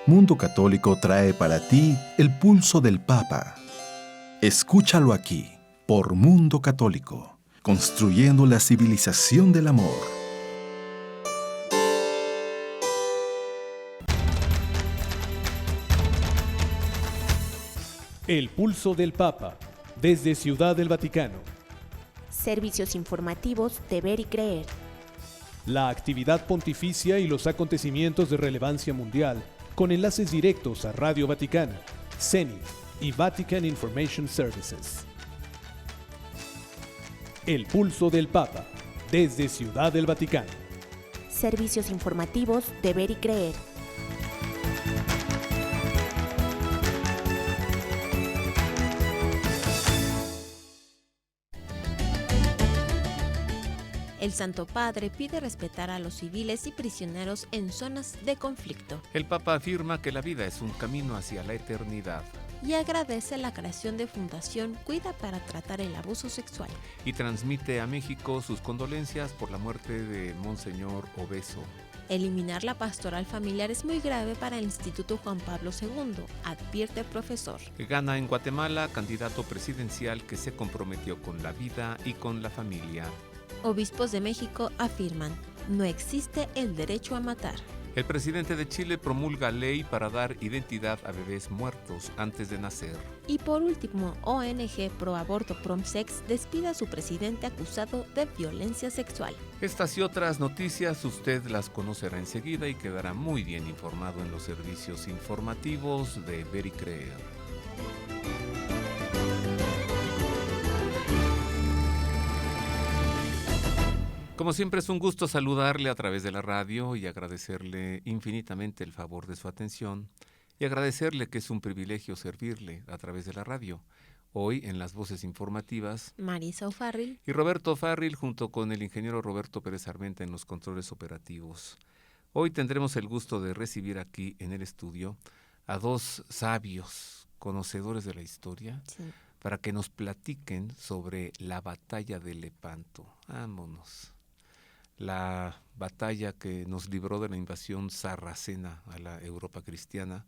Mundo Católico trae para ti el pulso del Papa. Escúchalo aquí, por Mundo Católico, construyendo la civilización del amor. El pulso del Papa, desde Ciudad del Vaticano. Servicios informativos de Ver y Creer. La actividad pontificia y los acontecimientos de relevancia mundial, con enlaces directos a Radio Vaticana, CENI y Vatican Information Services. El pulso del Papa, desde Ciudad del Vaticano. Servicios informativos de Ver y Creer. El Santo Padre pide respetar a los civiles y prisioneros en zonas de conflicto. El Papa afirma que la vida es un camino hacia la eternidad. Y agradece la creación de Fundación Cuida para tratar el abuso sexual. Y transmite a México sus condolencias por la muerte de Monseñor Obeso. Eliminar la pastoral familiar es muy grave para el Instituto Juan Pablo II, advierte el profesor. Gana en Guatemala candidato presidencial que se comprometió con la vida y con la familia. Obispos de México afirman, no existe el derecho a matar. El presidente de Chile promulga ley para dar identidad a bebés muertos antes de nacer. Y por último, ONG Pro Aborto Promsex despide a su presidente acusado de violencia sexual. Estas y otras noticias usted las conocerá enseguida y quedará muy bien informado en los servicios informativos de Ver y Creer. Como siempre es un gusto saludarle a través de la radio y agradecerle infinitamente el favor de su atención y agradecerle que es un privilegio servirle a través de la radio. Hoy en las voces informativas, Marisa O'Farrill y Roberto O'Farrill junto con el ingeniero Roberto Pérez Armenta en los controles operativos. Hoy tendremos el gusto de recibir aquí en el estudio a dos sabios conocedores de la historia, sí, para que nos platiquen sobre la batalla de Lepanto. Vámonos. La batalla que nos libró de la invasión sarracena a la Europa cristiana.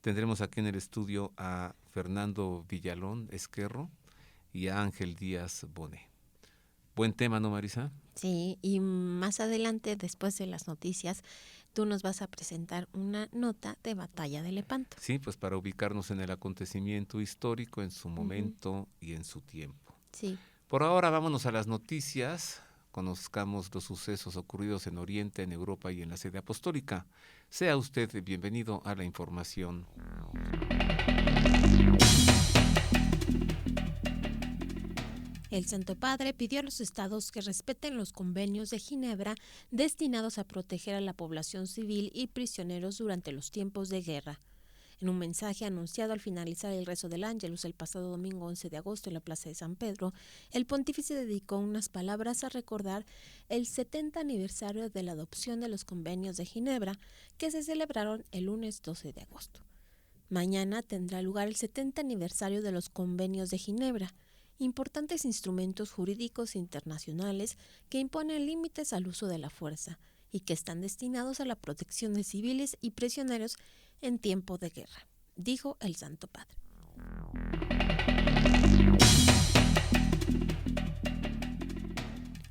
Tendremos aquí en el estudio a Fernando Villalón Esquerro y a Ángel Díaz Bonet. Buen tema, ¿no, Marisa? Sí, y más adelante, después de las noticias, tú nos vas a presentar una nota de Batalla de Lepanto. Sí, pues para ubicarnos en el acontecimiento histórico, en su momento y en su tiempo. Sí. Por ahora vámonos a las noticias. Conozcamos los sucesos ocurridos en Oriente, en Europa y en la sede apostólica. Sea usted bienvenido a la información. El Santo Padre pidió a los estados que respeten los convenios de Ginebra destinados a proteger a la población civil y prisioneros durante los tiempos de guerra. En un mensaje anunciado al finalizar el rezo del Ángelus el pasado domingo 11 de agosto en la Plaza de San Pedro, el pontífice dedicó unas palabras a recordar el 70 aniversario de la adopción de los convenios de Ginebra, que se celebraron el lunes 12 de agosto. Mañana tendrá lugar el 70 aniversario de los convenios de Ginebra, importantes instrumentos jurídicos internacionales que imponen límites al uso de la fuerza y que están destinados a la protección de civiles y prisioneros en tiempo de guerra, dijo el Santo Padre.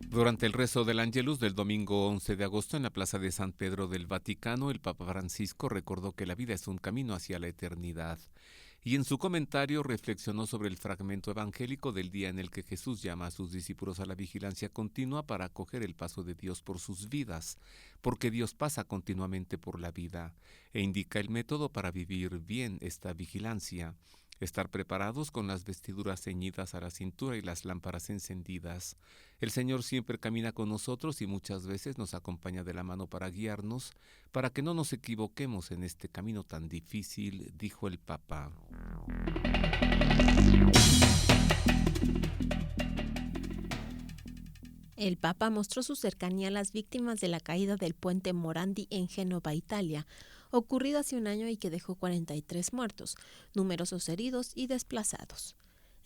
Durante el rezo del Ángelus del domingo 11 de agosto en la Plaza de San Pedro del Vaticano, el Papa Francisco recordó que la vida es un camino hacia la eternidad. Y en su comentario reflexionó sobre el fragmento evangélico del día en el que Jesús llama a sus discípulos a la vigilancia continua para acoger el paso de Dios por sus vidas, porque Dios pasa continuamente por la vida, e indica el método para vivir bien esta vigilancia. Estar preparados con las vestiduras ceñidas a la cintura y las lámparas encendidas. El Señor siempre camina con nosotros y muchas veces nos acompaña de la mano para guiarnos, para que no nos equivoquemos en este camino tan difícil, dijo el Papa. El Papa mostró su cercanía a las víctimas de la caída del puente Morandi en Génova, Italia, ocurrido hace un año y que dejó 43 muertos, numerosos heridos y desplazados.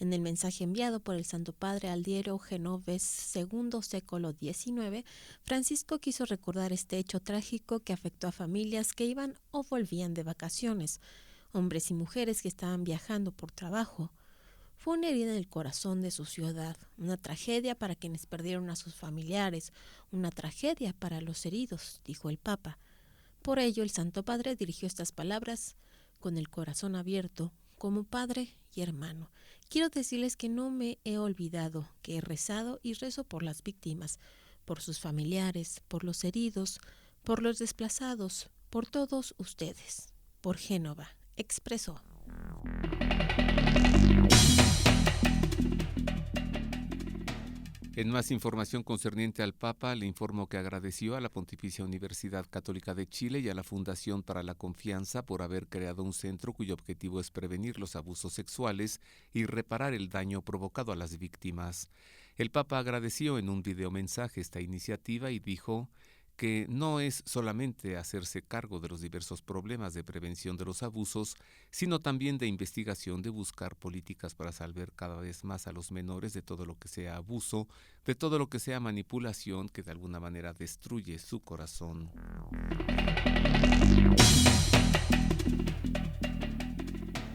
En el mensaje enviado por el Santo Padre al diario Genoves II século XIX, Francisco quiso recordar este hecho trágico que afectó a familias que iban o volvían de vacaciones, hombres y mujeres que estaban viajando por trabajo. Fue una herida en el corazón de su ciudad, una tragedia para quienes perdieron a sus familiares, una tragedia para los heridos, dijo el Papa. Por ello, el Santo Padre dirigió estas palabras con el corazón abierto, como padre y hermano. Quiero decirles que no me he olvidado, que he rezado y rezo por las víctimas, por sus familiares, por los heridos, por los desplazados, por todos ustedes. Por Génova, expresó. En más información concerniente al Papa, le informo que agradeció a la Pontificia Universidad Católica de Chile y a la Fundación para la Confianza por haber creado un centro cuyo objetivo es prevenir los abusos sexuales y reparar el daño provocado a las víctimas. El Papa agradeció en un videomensaje esta iniciativa y dijo que no es solamente hacerse cargo de los diversos problemas de prevención de los abusos, sino también de investigación, de buscar políticas para salvar cada vez más a los menores de todo lo que sea abuso, de todo lo que sea manipulación que de alguna manera destruye su corazón.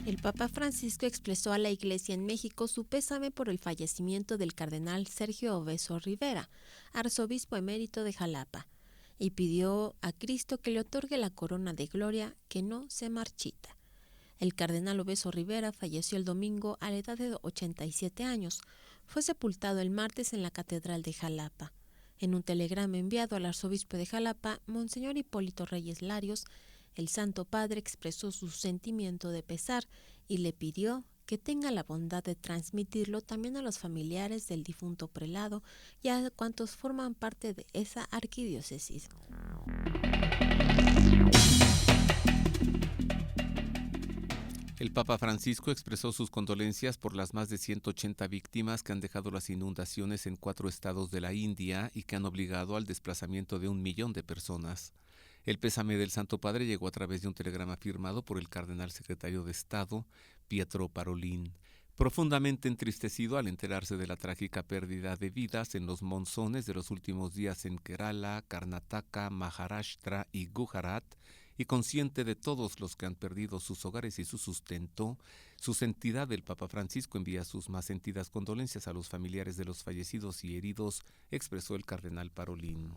El Papa Francisco expresó a la Iglesia en México su pésame por el fallecimiento del cardenal Sergio Obeso Rivera, arzobispo emérito de Jalapa, y pidió a Cristo que le otorgue la corona de gloria que no se marchita. El cardenal Obeso Rivera falleció el domingo a la edad de 87 años. Fue sepultado el martes en la Catedral de Jalapa. En un telegrama enviado al arzobispo de Jalapa, Monseñor Hipólito Reyes Larios, el Santo Padre expresó su sentimiento de pesar y le pidió que tenga la bondad de transmitirlo también a los familiares del difunto prelado y a cuantos forman parte de esa arquidiócesis. El Papa Francisco expresó sus condolencias por las más de 180 víctimas que han dejado las inundaciones en 4 estados de la India y que han obligado al desplazamiento de 1 millón de personas. El pésame del Santo Padre llegó a través de un telegrama firmado por el cardenal secretario de Estado, Pietro Parolin, profundamente entristecido al enterarse de la trágica pérdida de vidas en los monzones de los últimos días en Kerala, Karnataka, Maharashtra y Gujarat, y consciente de todos los que han perdido sus hogares y su sustento, su santidad el Papa Francisco envía sus más sentidas condolencias a los familiares de los fallecidos y heridos, expresó el cardenal Parolin.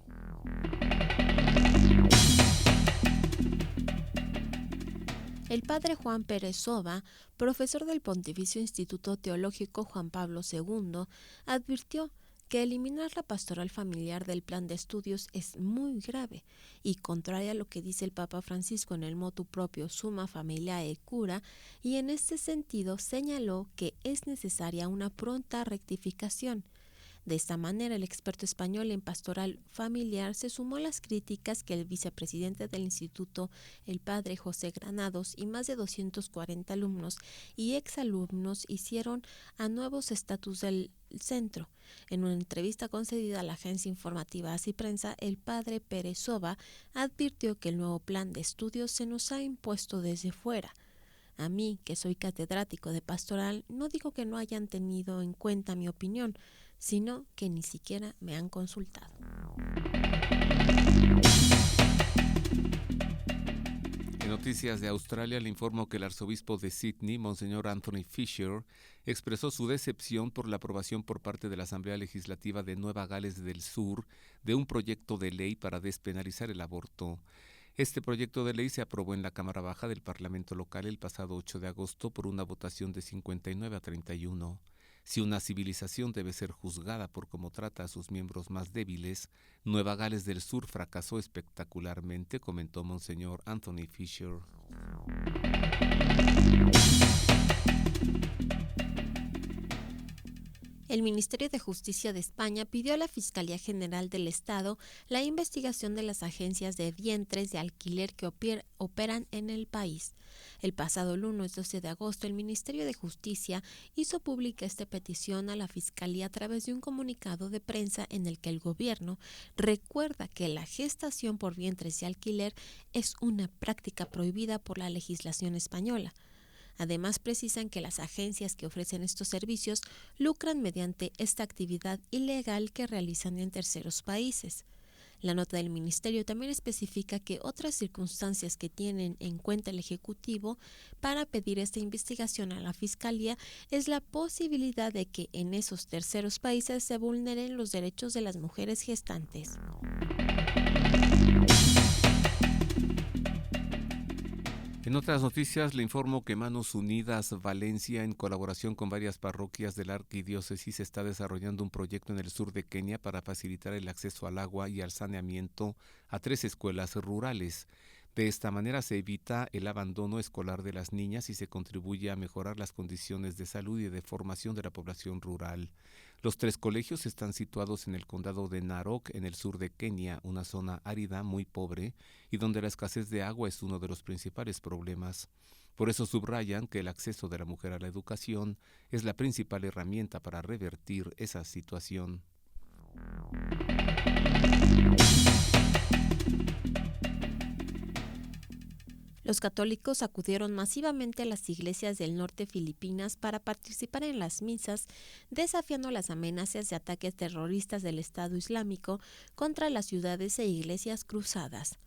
El padre Juan Pérez Soba, profesor del Pontificio Instituto Teológico Juan Pablo II, advirtió que eliminar la pastoral familiar del plan de estudios es muy grave y contraria a lo que dice el Papa Francisco en el motu propio Summa Familiae Cura, y en este sentido señaló que es necesaria una pronta rectificación. De esta manera, el experto español en pastoral familiar se sumó a las críticas que el vicepresidente del instituto, el padre José Granados, y más de 240 alumnos y exalumnos hicieron a nuevos estatus del centro. En una entrevista concedida a la agencia informativa Así Prensa, el padre Pérez Soba advirtió que el nuevo plan de estudios se nos ha impuesto desde fuera. A mí, que soy catedrático de pastoral, no digo que no hayan tenido en cuenta mi opinión, sino que ni siquiera me han consultado. En noticias de Australia le informo que el arzobispo de Sydney, Monseñor Anthony Fisher, expresó su decepción por la aprobación por parte de la Asamblea Legislativa de Nueva Gales del Sur de un proyecto de ley para despenalizar el aborto. Este proyecto de ley se aprobó en la Cámara Baja del Parlamento local el pasado 8 de agosto por una votación de 59 a 31. Si una civilización debe ser juzgada por cómo trata a sus miembros más débiles, Nueva Gales del Sur fracasó espectacularmente, comentó Monseñor Anthony Fisher. El Ministerio de Justicia de España pidió a la Fiscalía General del Estado la investigación de las agencias de vientres de alquiler que operan en el país. El pasado lunes 12 de agosto, el Ministerio de Justicia hizo pública esta petición a la Fiscalía a través de un comunicado de prensa en el que el gobierno recuerda que la gestación por vientres de alquiler es una práctica prohibida por la legislación española. Además, precisan que las agencias que ofrecen estos servicios lucran mediante esta actividad ilegal que realizan en terceros países. La nota del Ministerio también especifica que otras circunstancias que tienen en cuenta el Ejecutivo para pedir esta investigación a la Fiscalía es la posibilidad de que en esos terceros países se vulneren los derechos de las mujeres gestantes. En otras noticias le informo que Manos Unidas Valencia, en colaboración con varias parroquias de la arquidiócesis, está desarrollando un proyecto en el sur de Kenia para facilitar el acceso al agua y al saneamiento a 3 escuelas rurales. De esta manera se evita el abandono escolar de las niñas y se contribuye a mejorar las condiciones de salud y de formación de la población rural. Los 3 colegios están situados en el condado de Narok, en el sur de Kenia, una zona árida muy pobre y donde la escasez de agua es uno de los principales problemas. Por eso subrayan que el acceso de la mujer a la educación es la principal herramienta para revertir esa situación. Los católicos acudieron masivamente a las iglesias del norte de Filipinas para participar en las misas, desafiando las amenazas de ataques terroristas del Estado Islámico contra las ciudades e iglesias cruzadas.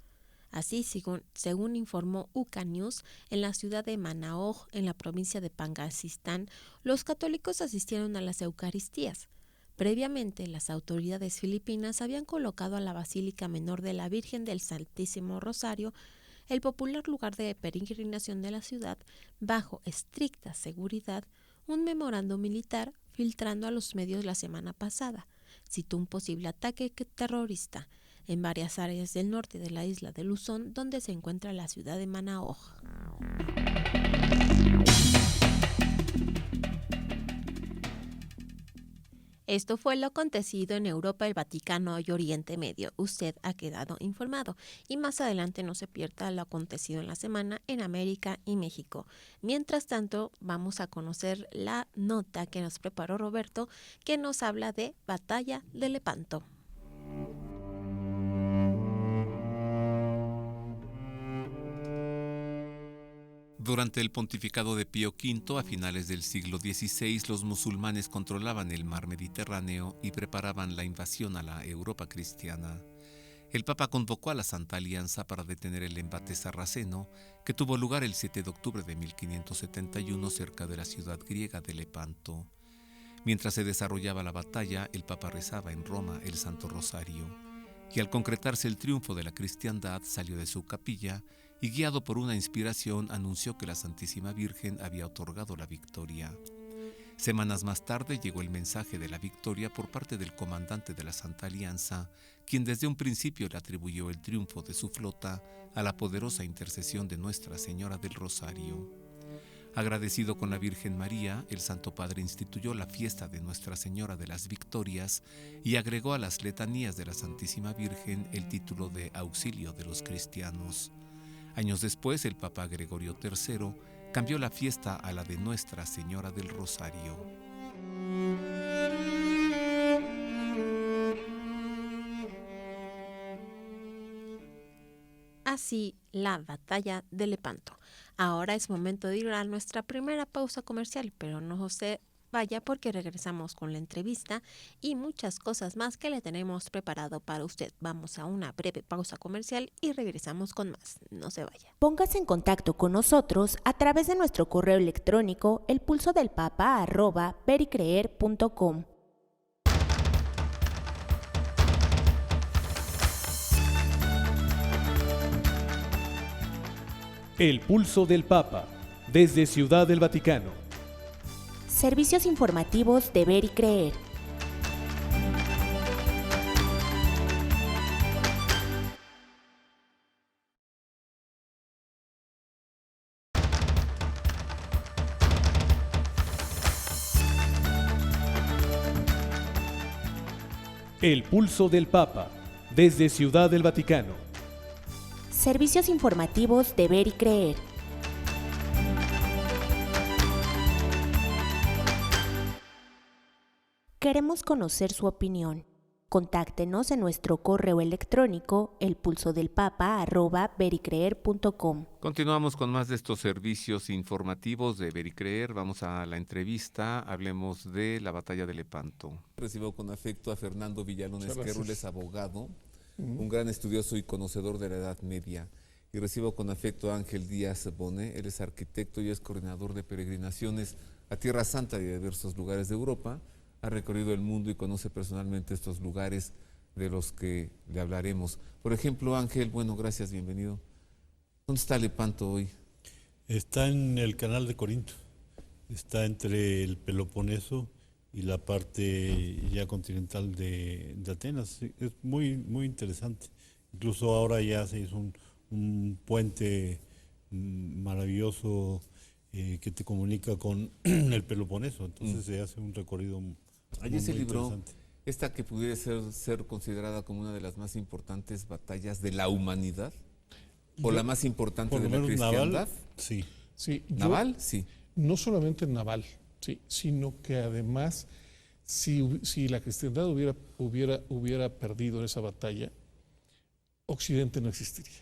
Así, según informó UCA News, en la ciudad de Manao, en la provincia de Pangasistán, los católicos asistieron a las Eucaristías. Previamente, las autoridades filipinas habían colocado a la Basílica Menor de la Virgen del Santísimo Rosario, el popular lugar de peregrinación de la ciudad, bajo estricta seguridad. Un memorando militar, filtrando a los medios la semana pasada, citó un posible ataque terrorista en varias áreas del norte de la isla de Luzón, donde se encuentra la ciudad de Manao. Esto fue lo acontecido en Europa, el Vaticano y Oriente Medio. Usted ha quedado informado y más adelante no se pierda lo acontecido en la semana en América y México. Mientras tanto, vamos a conocer la nota que nos preparó Roberto, que nos habla de Batalla de Lepanto. Durante el pontificado de Pío V, a finales del siglo XVI, los musulmanes controlaban el mar Mediterráneo y preparaban la invasión a la Europa cristiana. El Papa convocó a la Santa Alianza para detener el embate sarraceno, que tuvo lugar el 7 de octubre de 1571 cerca de la ciudad griega de Lepanto. Mientras se desarrollaba la batalla, el Papa rezaba en Roma el Santo Rosario, y al concretarse el triunfo de la cristiandad, salió de su capilla y, guiado por una inspiración, anunció que la Santísima Virgen había otorgado la victoria. Semanas más tarde llegó el mensaje de la victoria por parte del comandante de la Santa Alianza, quien desde un principio le atribuyó el triunfo de su flota a la poderosa intercesión de Nuestra Señora del Rosario. Agradecido con la Virgen María, el Santo Padre instituyó la fiesta de Nuestra Señora de las Victorias y agregó a las letanías de la Santísima Virgen el título de Auxilio de los Cristianos. Años después, el Papa Gregorio III cambió la fiesta a la de Nuestra Señora del Rosario. Así, la batalla de Lepanto. Ahora es momento de ir a nuestra primera pausa comercial, pero no se vaya porque regresamos con la entrevista y muchas cosas más que le tenemos preparado para usted. Vamos a una breve pausa comercial y regresamos con más. No se vaya. Póngase en contacto con nosotros a través de nuestro correo electrónico elpulsodelpapa@vericreer.com. El Pulso del Papa, desde Ciudad del Vaticano. Servicios informativos de Ver y Creer. El Pulso del Papa, desde Ciudad del Vaticano. Servicios informativos de Ver y Creer. Queremos conocer su opinión. Contáctenos en nuestro correo electrónico elpulsodelpapa@vericreer.com. Continuamos con más de estos servicios informativos de Ver y Creer. Vamos a la entrevista. Hablemos de la batalla de Lepanto. Recibo con afecto a Fernando Villalón Esquerro, él es abogado, un gran estudioso y conocedor de la Edad Media. Y recibo con afecto a Ángel Díaz Bonet, él es arquitecto y es coordinador de peregrinaciones a Tierra Santa y a diversos lugares de Europa. Ha recorrido el mundo y conoce personalmente estos lugares de los que le hablaremos. Por ejemplo, Ángel, bueno, gracias, bienvenido. ¿Dónde está Lepanto hoy? Está en el canal de Corinto, está entre el Peloponeso y la parte ya continental de Atenas. Es muy, muy interesante. Incluso ahora ya se hizo un puente maravilloso que te comunica con el Peloponeso, entonces se hace un recorrido Allí se libró esta que pudiera ser considerada como una de las más importantes batallas de la humanidad, o la más importante de la cristiandad. Naval, sí. Sí, ¿Naval? Sí. No solamente naval, sí, sino que además, si la cristiandad hubiera perdido esa batalla, Occidente no existiría.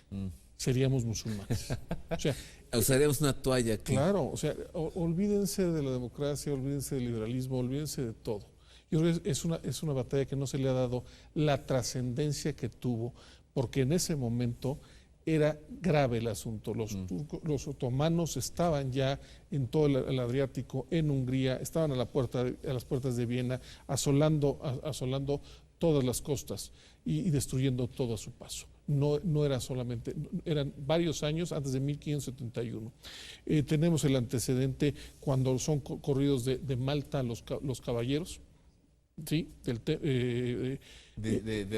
Seríamos musulmanes. O sea, usaríamos una toalla aquí. Claro, o sea, olvídense de la democracia, olvídense del liberalismo, olvídense de todo. Yo creo que es una batalla que no se le ha dado la trascendencia que tuvo, porque en ese momento era grave el asunto. Los otomanos estaban ya en todo el Adriático, en Hungría, estaban a las puertas de Viena, asolando todas las costas y destruyendo todo a su paso. No era solamente, eran varios años antes de 1571. Tenemos el antecedente cuando son corridos de Malta los caballeros, ¿sí? De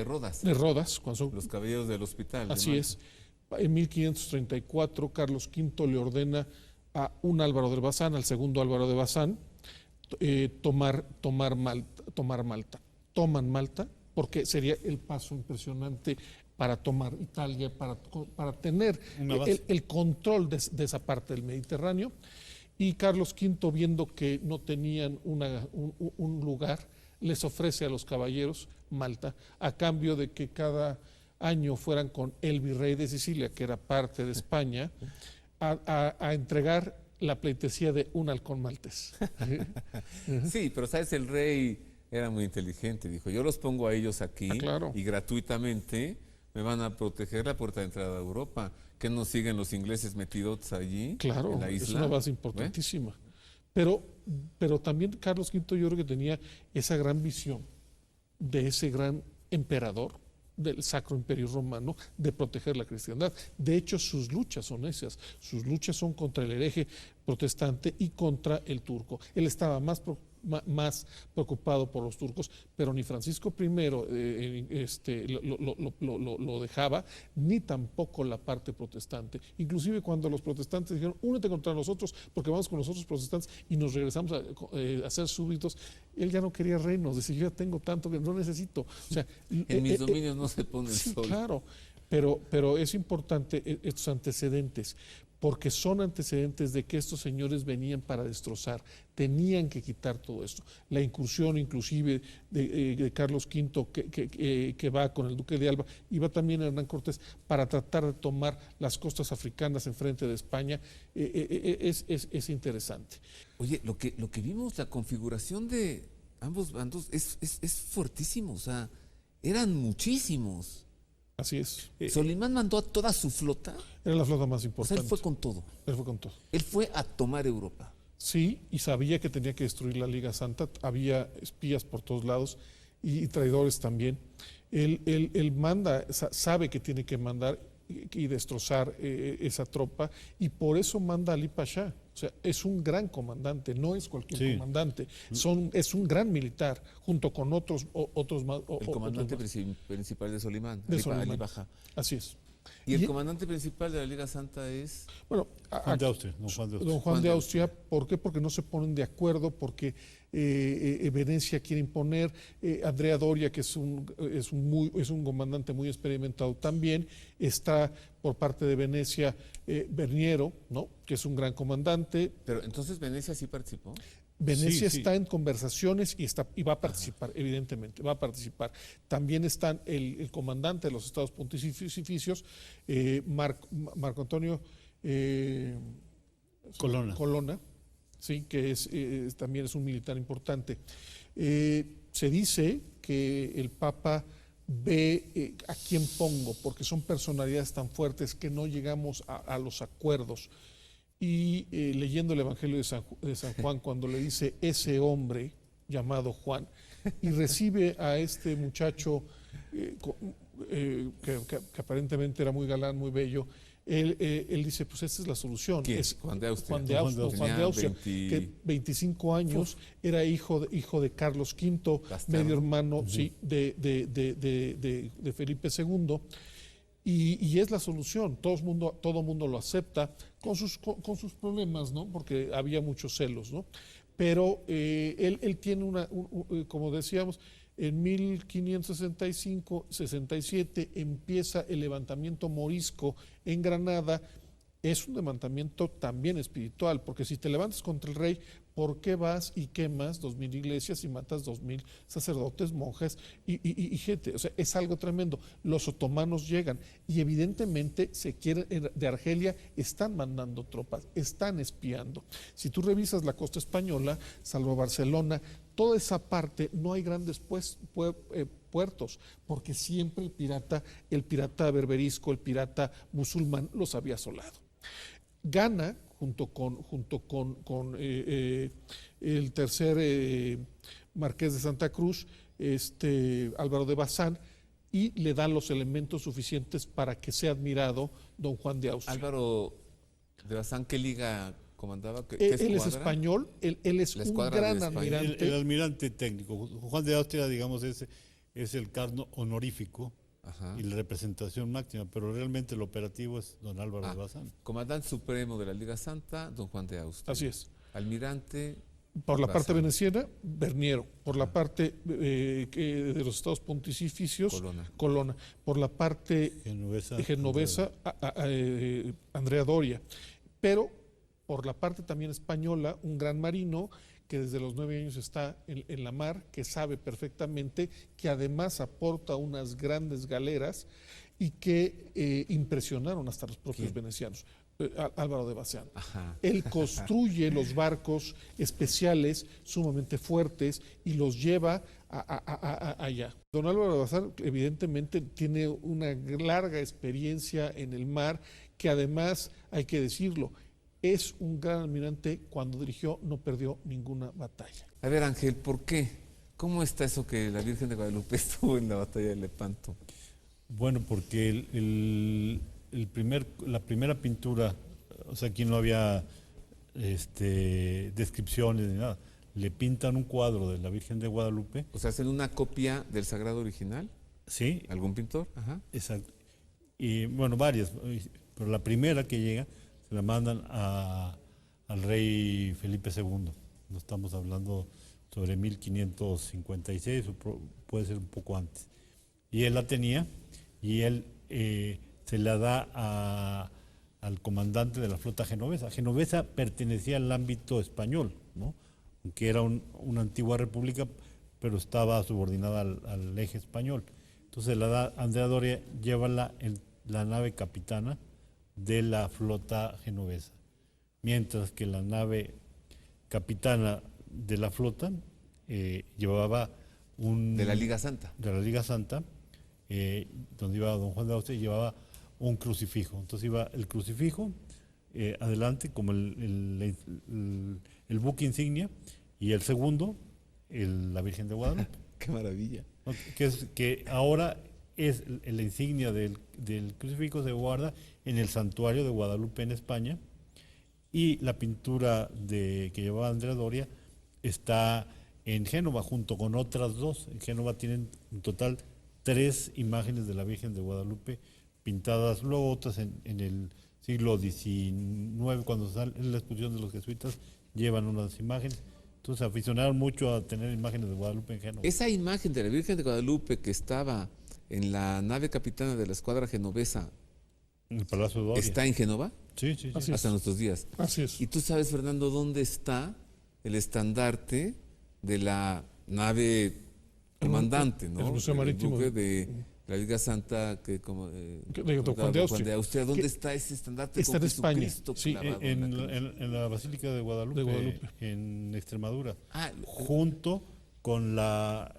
Rodas. De Rodas, cuando son los caballeros del hospital. Así es. En 1534, Carlos V le ordena a un Álvaro de Bazán, al segundo Álvaro de Bazán, tomar Malta. Toman Malta porque sería el paso impresionante para tomar Italia, para tener el control de esa parte del Mediterráneo. Y Carlos V, viendo que no tenían un lugar, les ofrece a los caballeros Malta, a cambio de que cada año fueran con el virrey de Sicilia, que era parte de España, a entregar la pleitesía de un halcón maltés. Sí, pero sabes, el rey era muy inteligente, dijo, yo los pongo a ellos aquí claro. Y gratuitamente me van a proteger la puerta de entrada a Europa. ¿Que nos siguen los ingleses metidos allí? Claro, en la isla? Es una base importantísima. Pero también Carlos V yo creo que tenía esa gran visión de ese gran emperador del Sacro Imperio Romano de proteger la cristiandad. De hecho, sus luchas son esas. Sus luchas son contra el hereje protestante y contra el turco. Él estaba más preocupado por los turcos, pero ni Francisco I lo dejaba, ni tampoco la parte protestante. Inclusive cuando los protestantes dijeron, únete contra nosotros porque vamos con los otros protestantes y nos regresamos a ser súbditos, él ya no quería reinos, decía, yo ya tengo tanto que no necesito. O sea, en mis dominios no se pone el sí, sol. Claro, pero es importante estos antecedentes, porque son antecedentes de que estos señores venían para destrozar, tenían que quitar todo esto. La incursión inclusive de Carlos V que va con el duque de Alba y va también Hernán Cortés para tratar de tomar las costas africanas enfrente de España, es interesante. Oye, lo que vimos, la configuración de ambos bandos es fuertísimo, o sea, eran muchísimos. Así es. Solimán mandó a toda su flota. Era la flota más importante. O sea, él fue con todo. Él fue a tomar Europa. Sí, y sabía que tenía que destruir la Liga Santa. Había espías por todos lados y traidores también. Él manda, sabe que tiene que mandar y destrozar esa tropa, y por eso manda a Ali Pasha. O sea, es un gran comandante, no es cualquier comandante, es un gran militar, junto con otros más. El comandante principal de Solimán, Ali Pasha. Así es. ¿Y el comandante principal de la Liga Santa es? Bueno, Juan de Austria. Don Juan de Austria. ¿Por qué? Porque no se ponen de acuerdo, porque Venecia quiere imponer, Andrea Doria, que es un comandante muy experimentado también, está por parte de Venecia Berniero, ¿no? Que es un gran comandante. Pero entonces Venecia sí participó. Venecia Sí, sí. está en conversaciones y va a participar, evidentemente, va a participar. También están el comandante de los Estados Pontificios, Marco Antonio Colonna. sí, que también es un militar importante. Se dice que el Papa ve a quién pongo, porque son personalidades tan fuertes que no llegamos a los acuerdos. Y leyendo el Evangelio de San Juan, cuando le dice ese hombre llamado Juan, y recibe a este muchacho que aparentemente era muy galán, muy bello, él dice, pues esta es la solución. ¿Quién? Es Juan de Austria. Juan de Austria, Tenía que 25 años, era hijo de Carlos V, Bastardo. medio hermano sí, de Felipe II. Y es la solución, todo mundo lo acepta con sus problemas, ¿no? Porque había muchos celos, ¿no? Pero él tiene como decíamos, en 1565-67 empieza el levantamiento morisco en Granada. Es un levantamiento también espiritual, porque si te levantas contra el rey, ¿por qué vas y quemas 2,000 iglesias y matas 2,000 sacerdotes, monjes y gente? O sea, es algo tremendo. Los otomanos llegan y evidentemente de Argelia están mandando tropas, están espiando. Si tú revisas la costa española, salvo Barcelona, toda esa parte no hay grandes puertos, porque siempre el pirata berberisco, el pirata musulmán los había asolado. Gana junto con el tercer marqués de Santa Cruz, Álvaro de Bazán, y le dan los elementos suficientes para que sea admirado don Juan de Austria. Álvaro de Bazán, ¿qué liga comandaba? Él es español, él es un gran almirante. El almirante técnico. Juan de Austria, digamos, es el cargo honorífico. Ajá. Y la representación máxima, pero realmente el operativo es don Álvaro de Bazán. Comandante supremo de la Liga Santa, don Juan de Austria. Así es. Almirante. Por la parte veneciana, Berniero. Por la parte de los Estados Pontificios, Colonna. Por la parte genovesa, Andrea Doria. Pero por la parte también española, un gran marino que desde los 9 años está en la mar, que sabe perfectamente, que además aporta unas grandes galeras y que impresionaron hasta los propios venecianos. Álvaro de Bazán. Ajá. Él construye los barcos especiales sumamente fuertes y los lleva allá. Don Álvaro de Bazán evidentemente tiene una larga experiencia en el mar, que además, hay que decirlo, es un gran almirante. Cuando dirigió no perdió ninguna batalla. A ver, Ángel, ¿por qué? ¿Cómo está eso que la Virgen de Guadalupe estuvo en la batalla de Lepanto? Bueno, porque la primera pintura, o sea, aquí no había descripciones ni nada, le pintan un cuadro de la Virgen de Guadalupe. O sea, hacen una copia del sagrado original. Sí. ¿Algún pintor? Ajá. Exacto. Y bueno, varias, pero la primera que llega la mandan al rey Felipe II. No estamos hablando sobre 1556, o puede ser un poco antes. Y él la tenía, y él se la da al comandante de la flota genovesa. Genovesa pertenecía al ámbito español, ¿no? Aunque era una antigua república, pero estaba subordinada al eje español. Entonces la da Andrea Doria, llévala en la nave capitana de la flota genovesa, mientras que la nave capitana de la flota llevaba de la Liga Santa, donde iba don Juan de Austria, llevaba un crucifijo. Entonces iba el crucifijo adelante como el buque insignia, y el segundo la Virgen de Guadalupe. ¡Qué maravilla! Que ahora es la insignia del crucifijo, se guarda en el santuario de Guadalupe en España, y la pintura que llevaba Andrea Doria está en Génova junto con otras dos. En Génova tienen en total 3 imágenes de la Virgen de Guadalupe pintadas, luego otras en el siglo XIX, cuando sale la expulsión de los jesuitas, llevan unas imágenes. Entonces aficionaron mucho a tener imágenes de Guadalupe en Génova. Esa imagen de la Virgen de Guadalupe que estaba en la nave capitana de la escuadra genovesa, el Palacio de Doria, ¿está en Génova? Sí. Hasta nuestros días. Así es. ¿Y tú sabes, Fernando, dónde está el estandarte de la nave comandante, ¿no? El Museo Marítimo. buque de la Liga Santa de don Juan de Austria. ¿Dónde está ese estandarte? Está en España. Jesucristo Sí, clavado en la Basílica de Guadalupe, en Extremadura, junto con la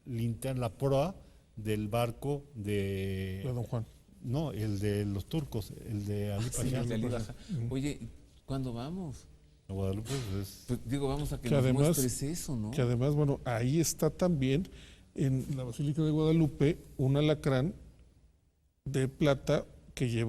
linterna, la proa del barco de Don Juan. No, el de los turcos, el de Ali Sí, Pasha. el de Ali Pasha. Oye, ¿cuándo vamos? A Guadalupe, Pues digo, vamos a que Que nos además- muestres eso, ¿no? Que además, bueno, ahí está también en la Basílica de Guadalupe un alacrán de plata de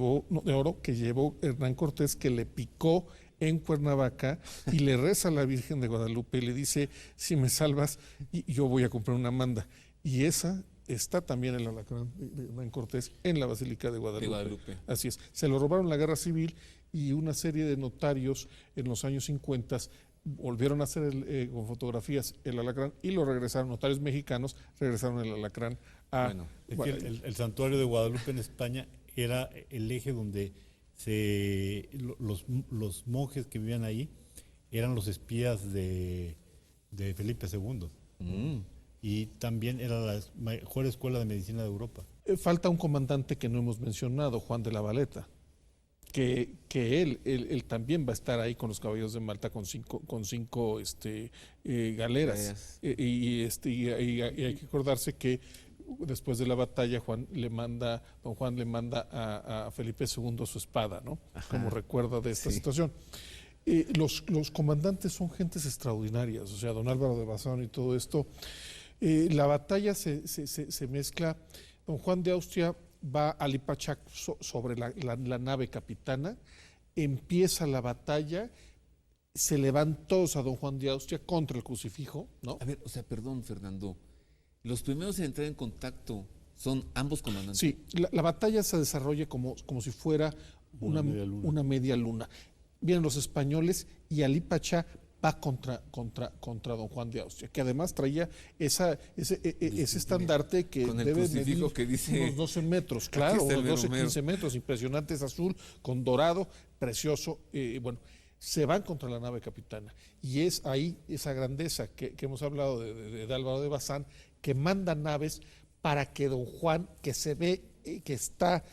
oro que llevó Hernán Cortés, que le picó en Cuernavaca y le reza a la Virgen de Guadalupe y le dice, si me salvas, y yo voy a comprar una manda. Y esa está también el alacrán de Hernán Cortés en la Basílica de Guadalupe. Así es. Se lo robaron en la Guerra Civil y una serie de notarios en los años 50 volvieron a hacer con fotografías el alacrán y lo regresaron, notarios mexicanos regresaron el alacrán a... Bueno, es que el santuario de Guadalupe en España era el eje donde los monjes que vivían ahí eran los espías de Felipe II. Y también era la mejor escuela de medicina de Europa. Falta un comandante que no hemos mencionado, Juan de la Valeta, que él también va a estar ahí con los caballeros de Malta con cinco galeras. Y hay que acordarse que después de la batalla don Juan le manda a Felipe II su espada, ¿no? Como recuerda de esta situación. Los comandantes son gentes extraordinarias, o sea, don Álvaro de Bazán y todo esto. La batalla se mezcla. Don Juan de Austria va a Lipachac sobre la nave capitana, empieza la batalla, se le van todos a don Juan de Austria contra el crucifijo, ¿no? A ver, o sea, perdón, Fernando, los primeros en entrar en contacto son ambos comandantes. Sí, la batalla se desarrolla como si fuera una media luna. Vienen los españoles y Ali Pachá va contra don Juan de Austria, que además traía ese estandarte que con el debe medir que dice, unos 12 metros, claro, unos 12, 15 metros, impresionante, es azul, con dorado, precioso. Bueno, se van contra la nave capitana. Y es ahí esa grandeza que hemos hablado de Álvaro de Bazán, que manda naves para que don Juan, que se ve que está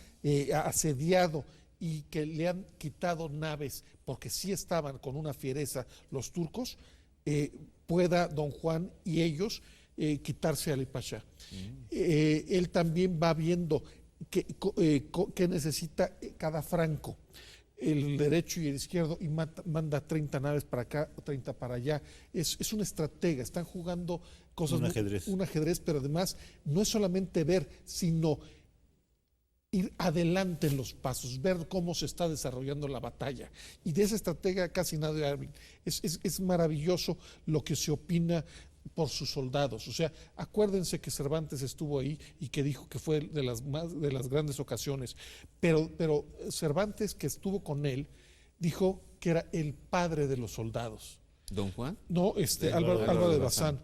asediado y que le han quitado naves, porque sí estaban con una fiereza los turcos, pueda don Juan y ellos quitarse a Ali Pasha. Él también va viendo qué necesita cada franco, el derecho y el izquierdo, y manda 30 naves para acá, 30 para allá. Es una estratega, están jugando cosas... Un ajedrez, pero además no es solamente ver, sino ir adelante en los pasos, ver cómo se está desarrollando la batalla. Y de esa estratega casi nadie habla. Es maravilloso lo que se opina por sus soldados. O sea, acuérdense que Cervantes estuvo ahí y que dijo que fue de las grandes ocasiones, pero Cervantes, que estuvo con él, dijo que era el padre de los soldados. ¿Don Juan? No, Álvaro de Bazán.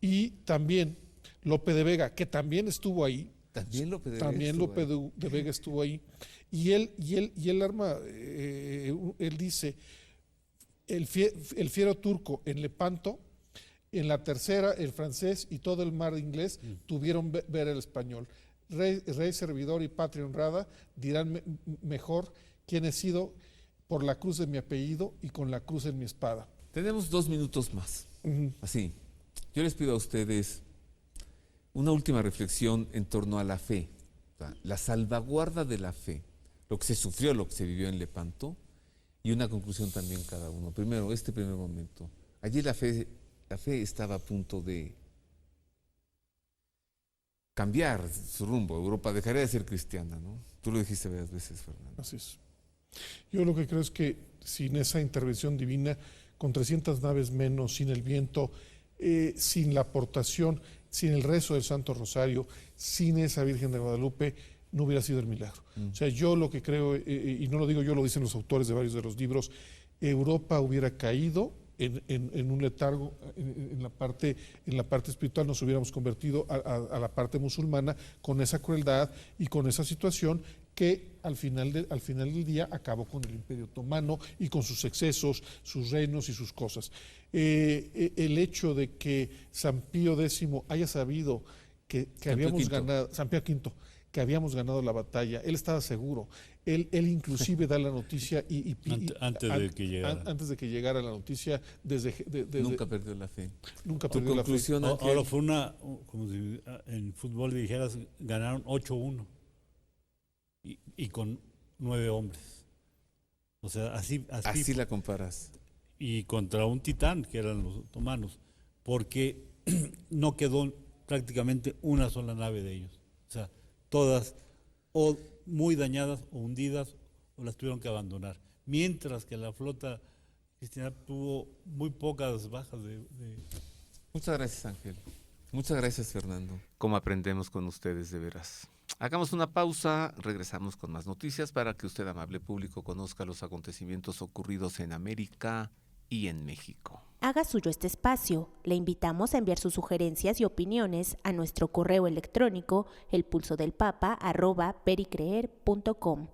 Y también Lope de Vega, que también estuvo ahí. También Lope de Vega estuvo ahí. Y él arma, él dice, el fiero turco en Lepanto, en la tercera el francés y todo el mar inglés tuvieron ver el español. Rey, servidor y patria honrada dirán mejor quién he sido por la cruz de mi apellido y con la cruz en mi espada. Tenemos 2 minutos más. Así, yo les pido a ustedes una última reflexión en torno a la fe, la salvaguarda de la fe, lo que se sufrió, lo que se vivió en Lepanto, y una conclusión también cada uno. Primero, este primer momento. Allí la fe estaba a punto de cambiar su rumbo. Europa dejaría de ser cristiana, ¿no? Tú lo dijiste varias veces, Fernando. Así es. Yo lo que creo es que sin esa intervención divina, con 300 naves menos, sin el viento, sin la aportación, sin el rezo del Santo Rosario, sin esa Virgen de Guadalupe, no hubiera sido el milagro. O sea, yo lo que creo, y no lo digo yo, lo dicen los autores de varios de los libros, Europa hubiera caído en un letargo, en la parte espiritual, nos hubiéramos convertido a la parte musulmana con esa crueldad y con esa situación, que al final del día acabó con el Imperio Otomano y con sus excesos, sus reinos y sus cosas. El hecho de que San Pío X haya sabido que habíamos ganado, San Pío V, que habíamos ganado la batalla, él estaba seguro. Él inclusive da la noticia antes de que llegara la noticia. Nunca perdió la fe. Nunca perdió la fe. Ahora fue como si en fútbol dijeras, ganaron 8-1 y con 9 hombres. O sea, así la comparas. Y contra un titán, que eran los otomanos, porque no quedó prácticamente una sola nave de ellos. O sea, todas o muy dañadas o hundidas o las tuvieron que abandonar. Mientras que la flota cristiana tuvo muy pocas bajas Muchas gracias, Ángel. Muchas gracias, Fernando. ¿Cómo aprendemos con ustedes, de veras? Hagamos una pausa, regresamos con más noticias para que usted, amable público, conozca los acontecimientos ocurridos en América y en México. Haga suyo este espacio. Le invitamos a enviar sus sugerencias y opiniones a nuestro correo electrónico elpulsodelpapa@vericreer.com.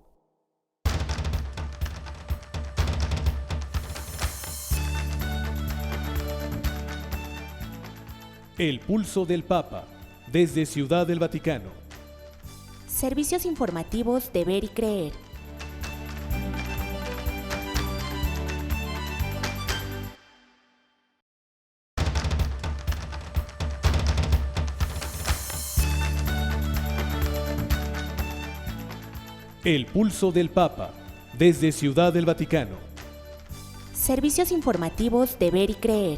El Pulso del Papa, desde Ciudad del Vaticano. Servicios informativos de Ver y Creer. El Pulso del Papa, desde Ciudad del Vaticano. Servicios informativos de Ver y Creer.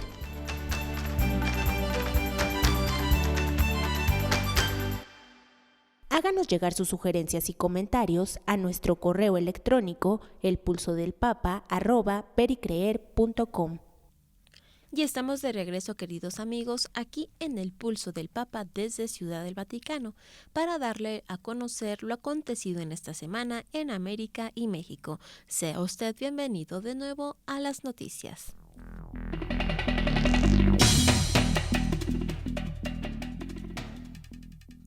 Háganos llegar sus sugerencias y comentarios a nuestro correo electrónico elpulsodelpapa@vericreer.com. Y estamos de regreso, queridos amigos, aquí en el Pulso del Papa desde Ciudad del Vaticano, para darle a conocer lo acontecido en esta semana en América y México. Sea usted bienvenido de nuevo a las noticias.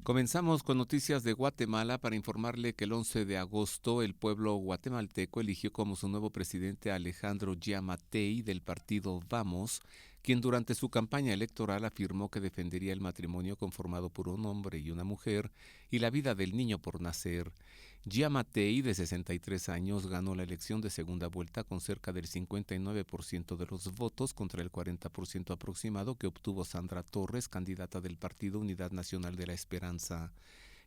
Comenzamos con noticias de Guatemala para informarle que el 11 de agosto el pueblo guatemalteco eligió como su nuevo presidente a Alejandro Giammattei del partido Vamos, quien durante su campaña electoral afirmó que defendería el matrimonio conformado por un hombre y una mujer y la vida del niño por nacer. Giammattei, de 63 años, ganó la elección de segunda vuelta con cerca del 59% de los votos contra el 40% aproximado que obtuvo Sandra Torres, candidata del Partido Unidad Nacional de la Esperanza.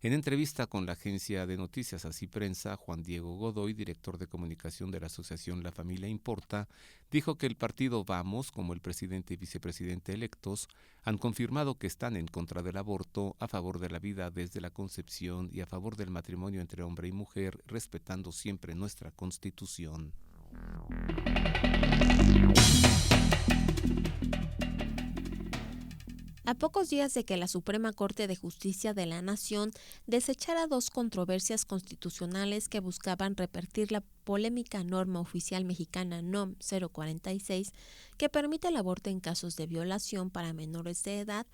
En entrevista con la agencia de noticias Así Prensa, Juan Diego Godoy, director de comunicación de la asociación La Familia Importa, dijo que el partido Vamos, como el presidente y vicepresidente electos, han confirmado que están en contra del aborto, a favor de la vida desde la concepción y a favor del matrimonio entre hombre y mujer, respetando siempre nuestra Constitución. A pocos días de que la Suprema Corte de Justicia de la Nación desechara dos controversias constitucionales que buscaban revertir la polémica norma oficial mexicana NOM 046, que permite el aborto en casos de violación para menores de edad,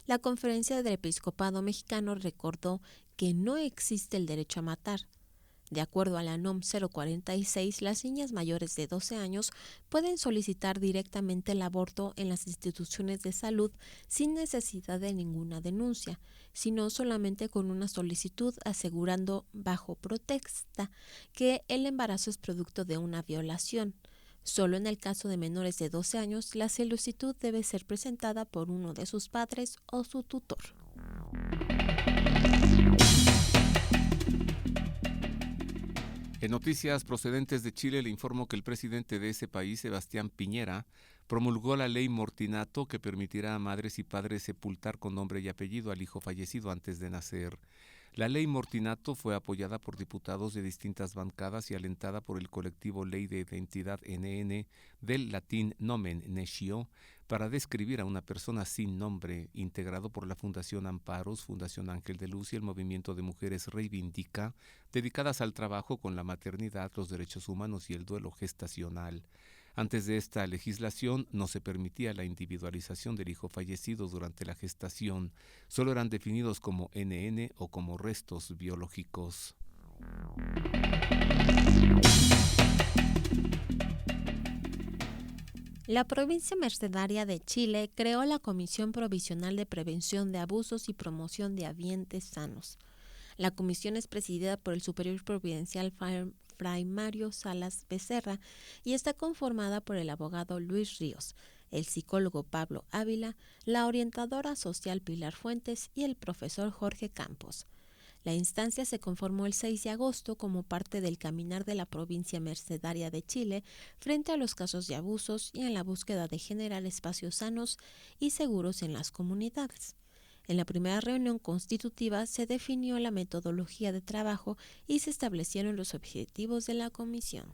la Conferencia del Episcopado Mexicano recordó que no existe el derecho a matar. De acuerdo a la NOM 046, las niñas mayores de 12 años pueden solicitar directamente el aborto en las instituciones de salud sin necesidad de ninguna denuncia, sino solamente con una solicitud asegurando bajo protesta que el embarazo es producto de una violación. Solo en el caso de menores de 12 años, la solicitud debe ser presentada por uno de sus padres o su tutor. En noticias procedentes de Chile le informo que el presidente de ese país, Sebastián Piñera, promulgó la ley Mortinato que permitirá a madres y padres sepultar con nombre y apellido al hijo fallecido antes de nacer. La ley Mortinato fue apoyada por diputados de distintas bancadas y alentada por el colectivo Ley de Identidad NN, del latín nomen nescio, para describir a una persona sin nombre, integrado por la Fundación Amparos, Fundación Ángel de Luz y el Movimiento de Mujeres Reivindica, dedicadas al trabajo con la maternidad, los derechos humanos y el duelo gestacional. Antes de esta legislación no se permitía la individualización del hijo fallecido durante la gestación, solo eran definidos como NN o como restos biológicos. La provincia mercedaria de Chile creó la Comisión Provisional de Prevención de Abusos y Promoción de Ambientes Sanos. La comisión es presidida por el superior providencial Fray Mario Salas Becerra y está conformada por el abogado Luis Ríos, el psicólogo Pablo Ávila, la orientadora social Pilar Fuentes y el profesor Jorge Campos. La instancia se conformó el 6 de agosto como parte del caminar de la provincia mercedaria de Chile frente a los casos de abusos y en la búsqueda de generar espacios sanos y seguros en las comunidades. En la primera reunión constitutiva se definió la metodología de trabajo y se establecieron los objetivos de la comisión.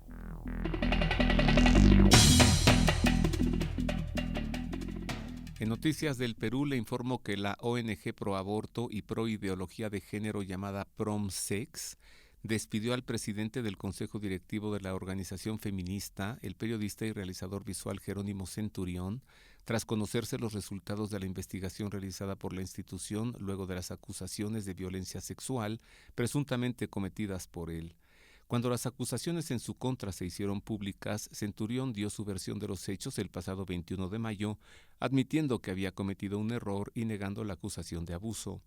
En Noticias del Perú le informo que la ONG Pro Aborto y Pro Ideología de Género llamada PromSex despidió al presidente del Consejo Directivo de la organización feminista, el periodista y realizador visual Jerónimo Centurión, tras conocerse los resultados de la investigación realizada por la institución luego de las acusaciones de violencia sexual presuntamente cometidas por él. Cuando las acusaciones en su contra se hicieron públicas, Centurión dio su versión de los hechos el pasado 21 de mayo, admitiendo que había cometido un error y negando la acusación de abuso.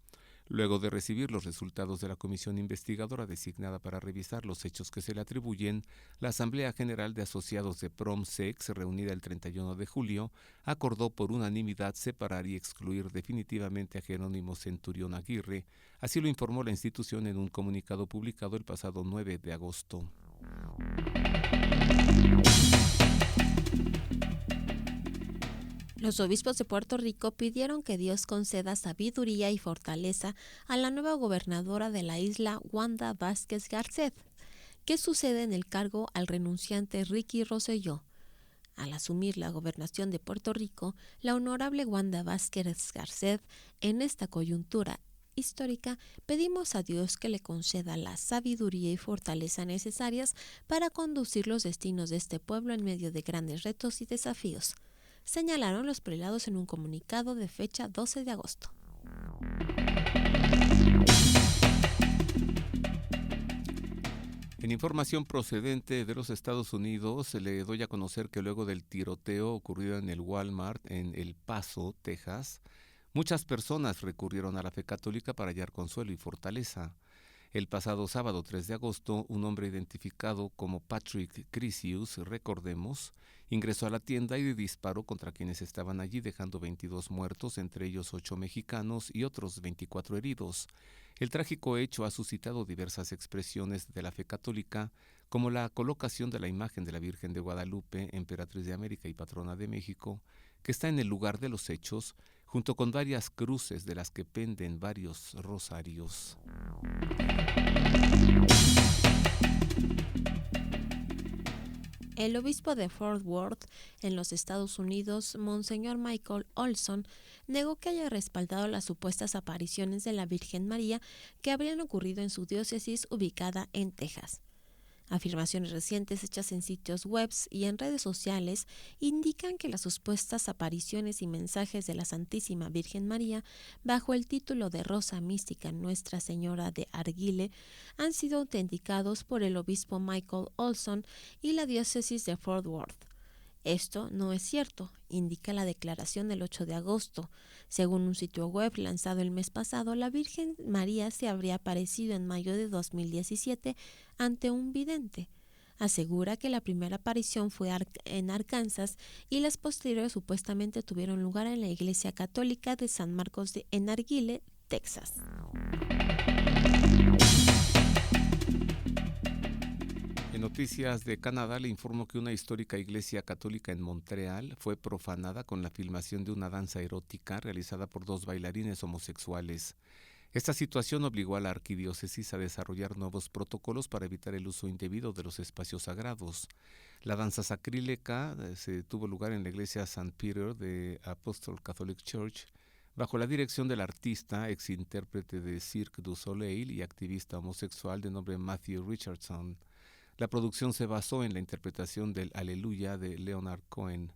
Luego de recibir los resultados de la comisión investigadora designada para revisar los hechos que se le atribuyen, la Asamblea General de Asociados de PromSex, reunida el 31 de julio, acordó por unanimidad separar y excluir definitivamente a Jerónimo Centurión Aguirre. Así lo informó la institución en un comunicado publicado el pasado 9 de agosto. Los obispos de Puerto Rico pidieron que Dios conceda sabiduría y fortaleza a la nueva gobernadora de la isla, Wanda Vázquez Garcet. ¿Qué sucede en el cargo al renunciante Ricky Rosselló? Al asumir la gobernación de Puerto Rico, la honorable Wanda Vázquez Garcet, en esta coyuntura histórica, pedimos a Dios que le conceda la sabiduría y fortaleza necesarias para conducir los destinos de este pueblo en medio de grandes retos y desafíos, señalaron los prelados en un comunicado de fecha 12 de agosto. En información procedente de los Estados Unidos, se le doy a conocer que luego del tiroteo ocurrido en el Walmart en El Paso, Texas, muchas personas recurrieron a la fe católica para hallar consuelo y fortaleza. El pasado sábado 3 de agosto, un hombre identificado como Patrick Crisius, recordemos, ingresó a la tienda y disparó contra quienes estaban allí, dejando 22 muertos, entre ellos 8 mexicanos y otros 24 heridos. El trágico hecho ha suscitado diversas expresiones de la fe católica, como la colocación de la imagen de la Virgen de Guadalupe, emperatriz de América y patrona de México, que está en el lugar de los hechos, junto con varias cruces de las que penden varios rosarios. El obispo de Fort Worth, en los Estados Unidos, Monseñor Michael Olson, negó que haya respaldado las supuestas apariciones de la Virgen María que habrían ocurrido en su diócesis ubicada en Texas. Afirmaciones recientes hechas en sitios web y en redes sociales indican que las supuestas apariciones y mensajes de la Santísima Virgen María bajo el título de Rosa Mística Nuestra Señora de Arguile han sido autenticados por el obispo Michael Olson y la diócesis de Fort Worth. Esto no es cierto, indica la declaración del 8 de agosto. Según un sitio web lanzado el mes pasado, la Virgen María se habría aparecido en mayo de 2017 ante un vidente. Asegura que la primera aparición fue en Arkansas y las posteriores supuestamente tuvieron lugar en la Iglesia Católica de San Marcos en Arguile, Texas. En Noticias de Canadá le informo que una histórica iglesia católica en Montreal fue profanada con la filmación de una danza erótica realizada por 2 bailarines homosexuales. Esta situación obligó a la arquidiócesis a desarrollar nuevos protocolos para evitar el uso indebido de los espacios sagrados. La danza sacrílega se tuvo lugar en la iglesia St. Peter de Apostolic Catholic Church, bajo la dirección del artista, exintérprete de Cirque du Soleil y activista homosexual de nombre Matthew Richardson. La producción se basó en la interpretación del Aleluya de Leonard Cohen.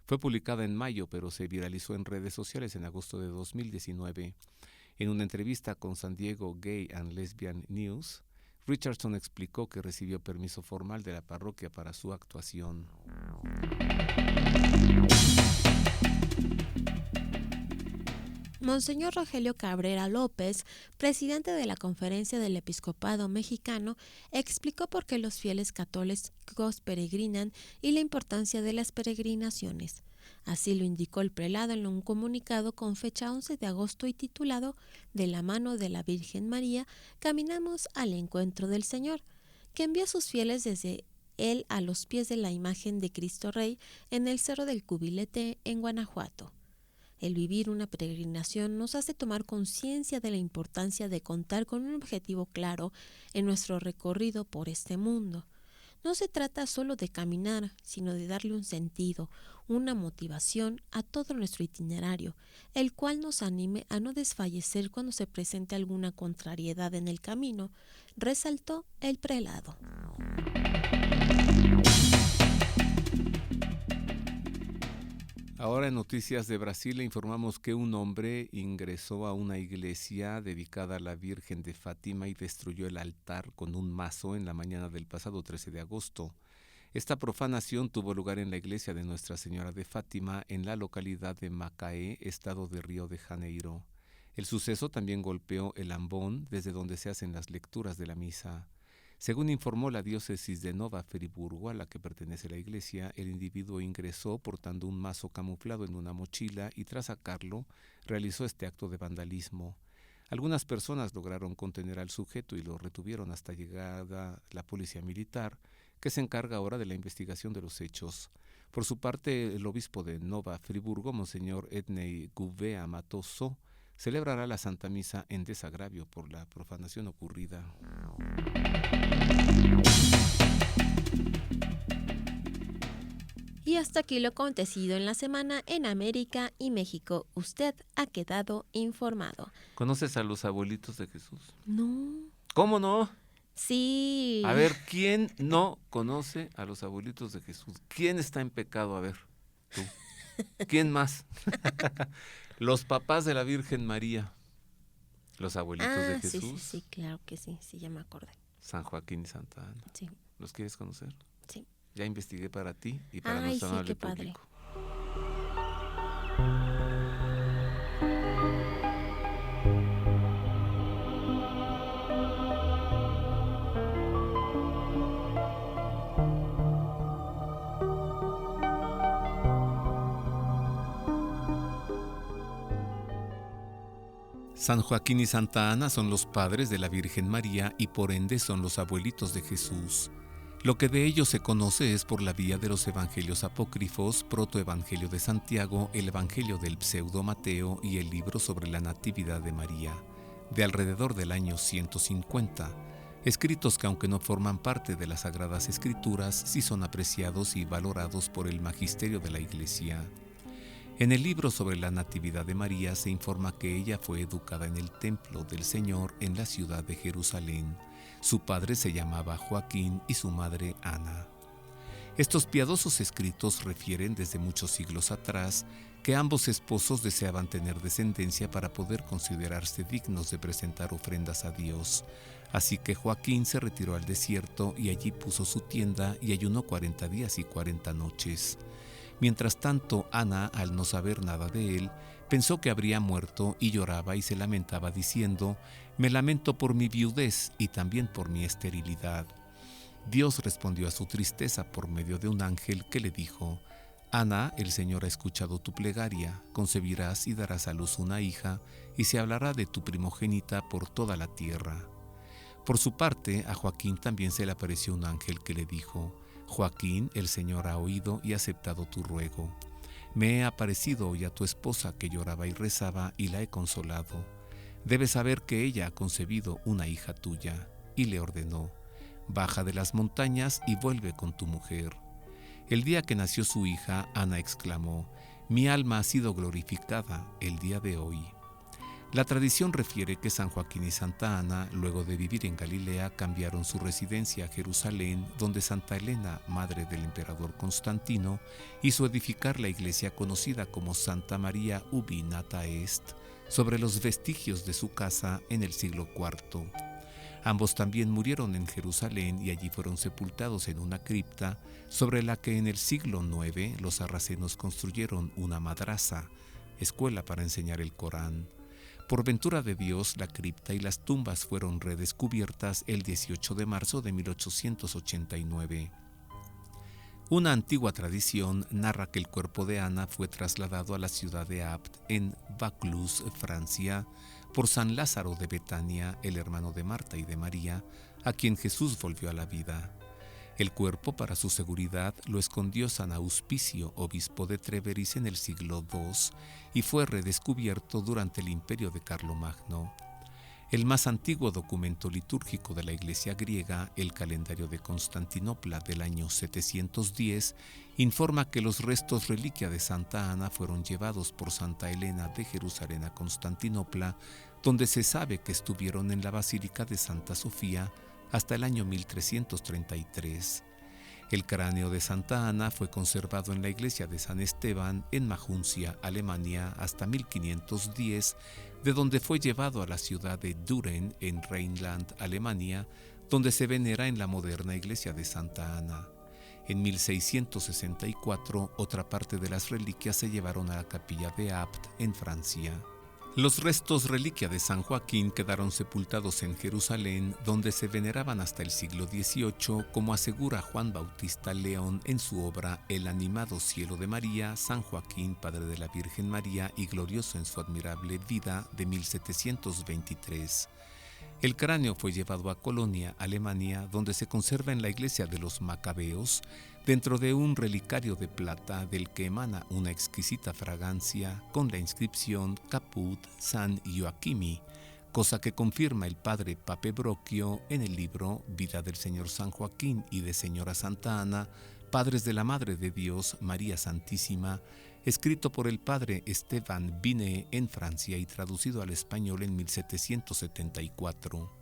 Fue publicada en mayo, pero se viralizó en redes sociales en agosto de 2019. En una entrevista con San Diego Gay and Lesbian News, Richardson explicó que recibió permiso formal de la parroquia para su actuación. Monseñor Rogelio Cabrera López, presidente de la Conferencia del Episcopado Mexicano, explicó por qué los fieles católicos peregrinan y la importancia de las peregrinaciones. Así lo indicó el prelado en un comunicado con fecha 11 de agosto y titulado De la mano de la Virgen María, caminamos al encuentro del Señor, que envía a sus fieles desde él a los pies de la imagen de Cristo Rey en el Cerro del Cubilete en Guanajuato. El vivir una peregrinación nos hace tomar conciencia de la importancia de contar con un objetivo claro en nuestro recorrido por este mundo. No se trata solo de caminar, sino de darle un sentido, una motivación a todo nuestro itinerario, el cual nos anime a no desfallecer cuando se presente alguna contrariedad en el camino, resaltó el prelado. Ahora en Noticias de Brasil le informamos que un hombre ingresó a una iglesia dedicada a la Virgen de Fátima y destruyó el altar con un mazo en la mañana del pasado 13 de agosto. Esta profanación tuvo lugar en la iglesia de Nuestra Señora de Fátima en la localidad de Macaé, estado de Río de Janeiro. El suceso también golpeó el ambón desde donde se hacen las lecturas de la misa. Según informó la diócesis de Nova Friburgo, a la que pertenece la iglesia, el individuo ingresó portando un mazo camuflado en una mochila y tras sacarlo, realizó este acto de vandalismo. Algunas personas lograron contener al sujeto y lo retuvieron hasta llegada la policía militar, que se encarga ahora de la investigación de los hechos. Por su parte, el obispo de Nova Friburgo, Monseñor Ednei Gouveia Matoso, celebrará la Santa Misa en desagravio por la profanación ocurrida. Y hasta aquí lo acontecido en la semana en América y México. Usted ha quedado informado. ¿Conoces a los abuelitos de Jesús? No. ¿Cómo no? Sí. A ver, ¿quién no conoce a los abuelitos de Jesús? ¿Quién está en pecado? A ver, tú. ¿Quién más? Los papás de la Virgen María. Los abuelitos de Jesús. Sí, claro que sí, ya me acordé. San Joaquín y Santa Ana. Sí. ¿Los quieres conocer? Sí. Ya investigué para ti y para nuestro amable público. San Joaquín y Santa Ana son los padres de la Virgen María y por ende son los abuelitos de Jesús. Lo que de ellos se conoce es por la vía de los evangelios apócrifos, protoevangelio de Santiago, el evangelio del pseudo Mateo y el libro sobre la Natividad de María, de alrededor del año 150, escritos que aunque no forman parte de las Sagradas Escrituras, sí son apreciados y valorados por el magisterio de la Iglesia. En el libro sobre la Natividad de María se informa que ella fue educada en el templo del Señor en la ciudad de Jerusalén. Su padre se llamaba Joaquín y su madre Ana. Estos piadosos escritos refieren desde muchos siglos atrás que ambos esposos deseaban tener descendencia para poder considerarse dignos de presentar ofrendas a Dios. Así que Joaquín se retiró al desierto y allí puso su tienda y ayunó 40 días y 40 noches. Mientras tanto, Ana, al no saber nada de él, pensó que habría muerto y lloraba y se lamentaba diciendo: «Me lamento por mi viudez y también por mi esterilidad». Dios respondió a su tristeza por medio de un ángel que le dijo: «Ana, el Señor ha escuchado tu plegaria, concebirás y darás a luz una hija, y se hablará de tu primogénita por toda la tierra». Por su parte, a Joaquín también se le apareció un ángel que le dijo: «Joaquín, el Señor ha oído y ha aceptado tu ruego. Me he aparecido hoy a tu esposa que lloraba y rezaba y la he consolado. Debes saber que ella ha concebido una hija tuya». Y le ordenó: «Baja de las montañas y vuelve con tu mujer». El día que nació su hija, Ana exclamó: «Mi alma ha sido glorificada el día de hoy». La tradición refiere que San Joaquín y Santa Ana, luego de vivir en Galilea, cambiaron su residencia a Jerusalén, donde Santa Elena, madre del emperador Constantino, hizo edificar la iglesia conocida como Santa María Ubi Nata Est, sobre los vestigios de su casa en el siglo IV. Ambos también murieron en Jerusalén y allí fueron sepultados en una cripta sobre la que en el siglo IX los sarracenos construyeron una madrasa, escuela para enseñar el Corán. Por ventura de Dios, la cripta y las tumbas fueron redescubiertas el 18 de marzo de 1889. Una antigua tradición narra que el cuerpo de Ana fue trasladado a la ciudad de Apt, en Vaucluse, Francia, por San Lázaro de Betania, el hermano de Marta y de María, a quien Jesús volvió a la vida. El cuerpo, para su seguridad, lo escondió San Auspicio, obispo de Treveris, en el siglo II, y fue redescubierto durante el imperio de Carlomagno. El más antiguo documento litúrgico de la Iglesia griega, el calendario de Constantinopla del año 710, informa que los restos reliquia de Santa Ana fueron llevados por Santa Elena de Jerusalén a Constantinopla, donde se sabe que estuvieron en la Basílica de Santa Sofía hasta el año 1333. El cráneo de Santa Ana fue conservado en la iglesia de San Esteban en Maguncia, Alemania, hasta 1510, de donde fue llevado a la ciudad de Düren, en Rheinland, Alemania, donde se venera en la moderna iglesia de Santa Ana. En 1664, otra parte de las reliquias se llevaron a la capilla de Apt, en Francia. Los restos reliquia de San Joaquín quedaron sepultados en Jerusalén, donde se veneraban hasta el siglo XVIII, como asegura Juan Bautista León en su obra El animado cielo de María, San Joaquín, padre de la Virgen María y glorioso en su admirable vida, de 1723. El cráneo fue llevado a Colonia, Alemania, donde se conserva en la iglesia de los Macabeos, dentro de un relicario de plata del que emana una exquisita fragancia con la inscripción Caput San Joachimi, cosa que confirma el padre Pape Brocchio en el libro Vida del Señor San Joaquín y de Señora Santa Ana, padres de la Madre de Dios, María Santísima, escrito por el padre Esteban Binet en Francia y traducido al español en 1774.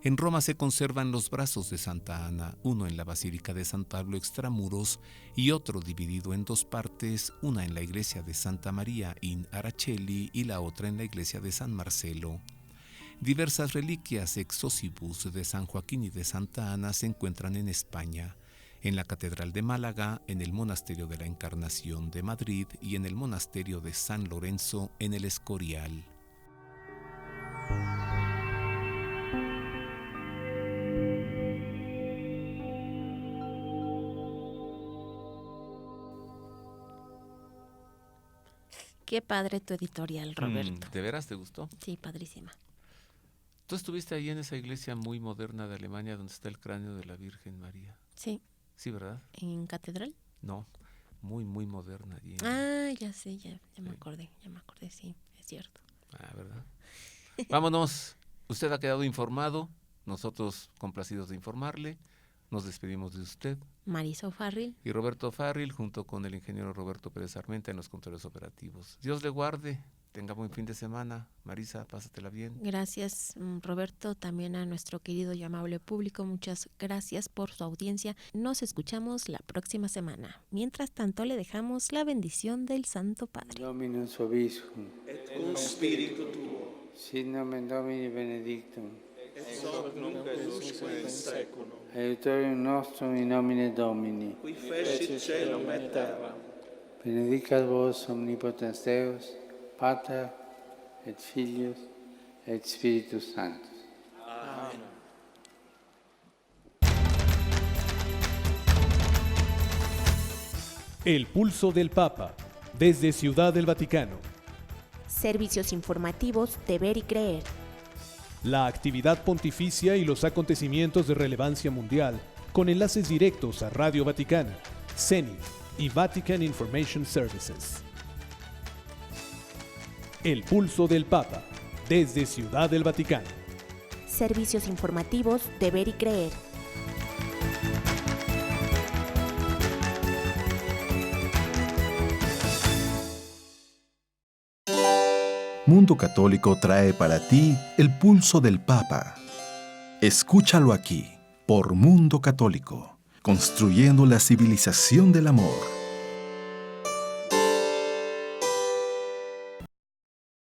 En Roma se conservan los brazos de Santa Ana, uno en la Basílica de San Pablo extramuros y otro dividido en dos partes, una en la iglesia de Santa María in Aracelli y la otra en la iglesia de San Marcelo. Diversas reliquias ex osibus de San Joaquín y de Santa Ana se encuentran en España, en la Catedral de Málaga, en el Monasterio de la Encarnación de Madrid y en el Monasterio de San Lorenzo en el Escorial. Qué padre tu editorial, Roberto. ¿De veras te gustó? Sí, padrísima. Tú estuviste ahí en esa iglesia muy moderna de Alemania donde está el cráneo de la Virgen María. Sí. Sí, ¿verdad? ¿En catedral? No, muy, muy moderna allí. Ya sé, ya me acordé, sí, es cierto. ¿Verdad? Vámonos. Usted ha quedado informado, nosotros complacidos de informarle. Nos despedimos de usted. Marisa O'Farrill. Y Roberto Farril, junto con el ingeniero Roberto Pérez Armenta en los controles operativos. Dios le guarde, tenga buen fin de semana. Marisa, pásatela bien. Gracias, Roberto, también a nuestro querido y amable público. Muchas gracias por su audiencia. Nos escuchamos la próxima semana. Mientras tanto, le dejamos la bendición del Santo Padre. Dominus vobiscum. Et cum spiritu tuo. Sit nomen Domini benedictum. Et hoc nunc et usque in seculum. Aiutorium nostrum in nomine Domini. Qui fecit caelum et terram. Benedicat vos omnipotens Deus, Pater et Filius et Spiritus Sanctus. Amen. El pulso del Papa, desde Ciudad del Vaticano. Servicios informativos de Ver y Creer. La actividad pontificia y los acontecimientos de relevancia mundial, con enlaces directos a Radio Vaticana, CENIT y Vatican Information Services. El pulso del Papa, desde Ciudad del Vaticano. Servicios informativos de Ver y Creer. Mundo Católico trae para ti el pulso del Papa. Escúchalo aquí, por Mundo Católico, construyendo la civilización del amor.